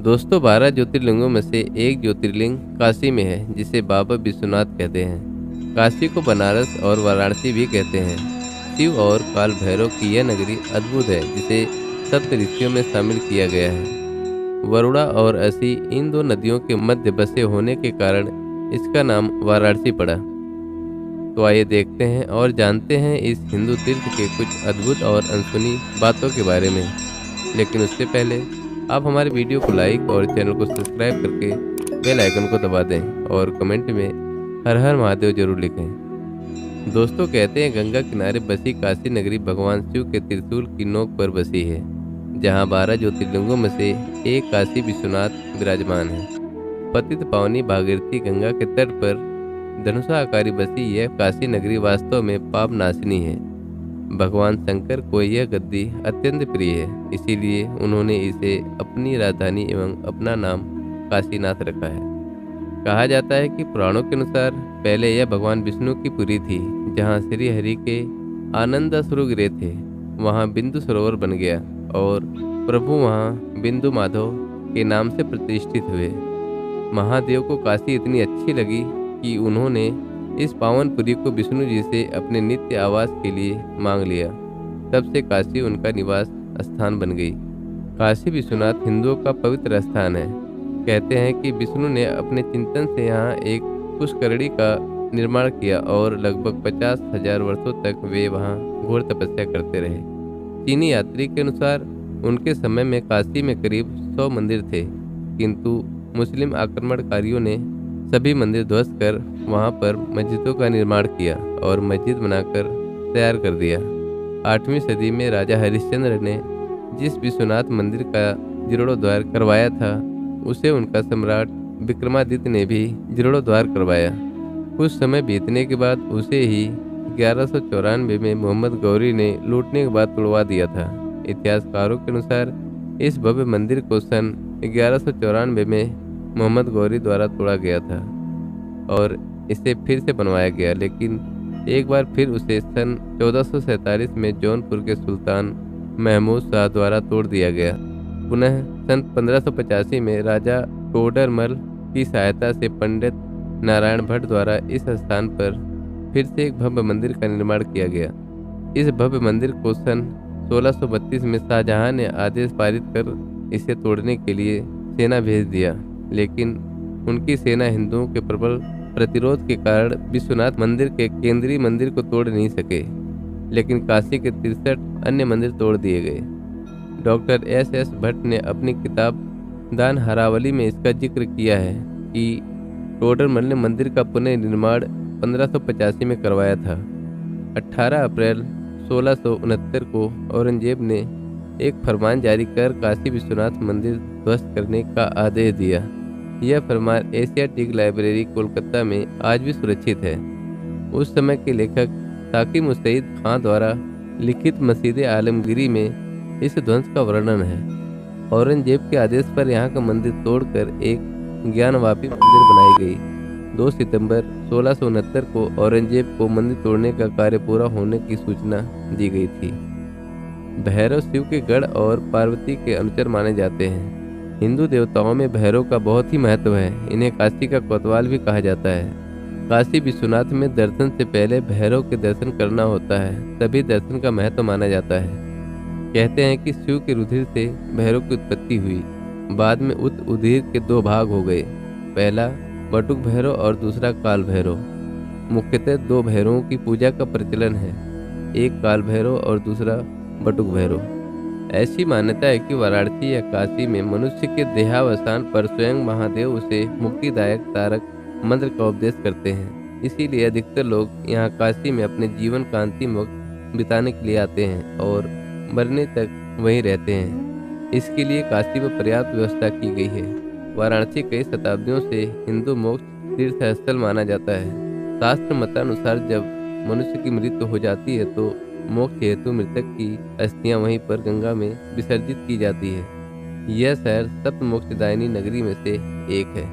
दोस्तों, 12 ज्योतिर्लिंगों में से एक ज्योतिर्लिंग काशी में है, जिसे बाबा विश्वनाथ कहते हैं। काशी को बनारस और वाराणसी भी कहते हैं। शिव और काल भैरव की यह नगरी अद्भुत है, जिसे सप्त ऋषियों में शामिल किया गया है। वरुणा और असी इन दो नदियों के मध्य बसे होने के कारण इसका नाम वाराणसी पड़ा। तो आइए देखते हैं और जानते हैं इस हिंदू तीर्थ के कुछ अद्भुत और अनसुनी बातों के बारे में। लेकिन उससे पहले आप हमारे वीडियो को लाइक और चैनल को सब्सक्राइब करके बेल आइकन को दबा दें और कमेंट में हर हर महादेव जरूर लिखें। दोस्तों, कहते हैं गंगा किनारे बसी काशी नगरी भगवान शिव के त्रिशूल की नोक पर बसी है, जहां 12 ज्योतिर्लिंगों में से एक काशी विश्वनाथ विराजमान है। पतित पावनी भागीरथी गंगा के तट पर धनुषाकारी बसी यह काशी नगरी वास्तव में पाप नाशिनी है। भगवान शंकर को यह गद्दी अत्यंत प्रिय है, इसीलिए उन्होंने इसे अपनी राजधानी एवं अपना नाम काशीनाथ रखा है। कहा जाता है कि पुराणों के अनुसार पहले यह भगवान विष्णु की पुरी थी, जहाँ श्री हरि के आनंदाश्रु गिरे थे। वहाँ बिंदु सरोवर बन गया और प्रभु वहाँ बिंदु माधव के नाम से प्रतिष्ठित हुए। महादेव को काशी इतनी अच्छी लगी कि उन्होंने इस पावनपुरी को विष्णु जी से अपने नित्य आवास के लिए मांग लिया। तब से काशी उनका निवास स्थान बन गई। काशी विश्वनाथ हिंदुओं का पवित्र स्थान है। कहते हैं कि विष्णु ने अपने चिंतन से यहाँ एक पुष्करणी का निर्माण किया और लगभग 50,000 वर्षों तक वे वहाँ घोर तपस्या करते रहे। चीनी यात्री के अनुसार उनके समय में काशी में करीब 100 मंदिर थे, किंतु मुस्लिम आक्रमणकारियों ने सभी मंदिर ध्वस्त कर वहां पर मस्जिदों का निर्माण किया और मस्जिद बनाकर तैयार कर दिया। 8वीं सदी में राजा हरिश्चंद्र ने जिस विश्वनाथ मंदिर का जीर्णोद्धार करवाया था, उसे उनका सम्राट विक्रमादित्य ने भी जीर्णोद्धार करवाया। कुछ समय बीतने के बाद उसे ही 1194 में मोहम्मद गौरी ने लूटने के बाद तोड़वा दिया था। इतिहासकारों के अनुसार इस भव्य मंदिर को सन 1194 में मोहम्मद गौरी द्वारा तोड़ा गया था और इसे फिर से बनवाया गया, लेकिन एक बार फिर उसे सन 1447 में जौनपुर के सुल्तान महमूद शाह द्वारा तोड़ दिया गया। पुनः सन 1585 में राजा टोडरमल की सहायता से पंडित नारायण भट्ट द्वारा इस स्थान पर फिर से एक भव्य मंदिर का निर्माण किया गया। इस भव्य मंदिर को सन 1632 में शाहजहां ने आदेश पारित कर इसे तोड़ने के लिए सेना भेज दिया, लेकिन उनकी सेना हिंदुओं के प्रबल प्रतिरोध के कारण विश्वनाथ मंदिर के केंद्रीय मंदिर को तोड़ नहीं सके, लेकिन काशी के 63 अन्य मंदिर तोड़ दिए गए। डॉक्टर एस भट्ट ने अपनी किताब दान हरावली में इसका जिक्र किया है कि टोडरमल ने मंदिर का पुनर्निर्माण 1585 में करवाया था। 18 अप्रैल 1669 को औरंगजेब ने एक फरमान जारी कर काशी विश्वनाथ मंदिर ध्वस्त करने का आदेश दिया। यह फरमान एशियाटिक लाइब्रेरी कोलकाता में आज भी सुरक्षित है। उस समय के लेखक साकी मुस्तैद खां द्वारा लिखित मस्जिद आलमगीरी में इस ध्वंस का वर्णन है। औरंगजेब के आदेश पर यहाँ का मंदिर तोड़कर एक ज्ञानवापी मंदिर बनाई गई। 2 सितंबर 1669 को औरंगजेब को मंदिर तोड़ने का कार्य पूरा होने की सूचना दी गई थी। भैरव शिव के गढ़ और पार्वती के अनुचर माने जाते हैं। हिंदू देवताओं में भैरव का बहुत ही महत्व है। इन्हें काशी का कोतवाल भी कहा जाता है। काशी विश्वनाथ में दर्शन से पहले भैरव के दर्शन करना होता है, तभी दर्शन का महत्व माना जाता है। कहते हैं कि शिव के रुधिर से भैरव की उत्पत्ति हुई। बाद में उत उधिर के 2 भाग हो गए, पहला बटुक भैरव और दूसरा काल भैरव। मुख्यतः 2 भैरवों की पूजा का प्रचलन है, एक काल भैरव और दूसरा बटुक भैरव। ऐसी मान्यता है कि वाराणसी या काशी में मनुष्य के देहावसान पर स्वयं महादेव उसे मुक्तिदायक तारक मंत्र का उपदेश करते हैं। इसीलिए अधिकतर लोग यहाँ काशी में अपने जीवन का अंतिम वक्त बिताने के लिए आते हैं और मरने तक वहीं रहते हैं। इसके लिए काशी में पर्याप्त व्यवस्था की गई है। वाराणसी कई शताब्दियों से हिंदू मोक्ष तीर्थ स्थल माना जाता है। शास्त्र मतानुसार जब मनुष्य की मृत्यु हो जाती है तो मोक्ष हेतु मृतक की अस्थियां वहीं पर गंगा में विसर्जित की जाती है। यह शहर सप्त मोक्षदायिनी नगरी में से एक है।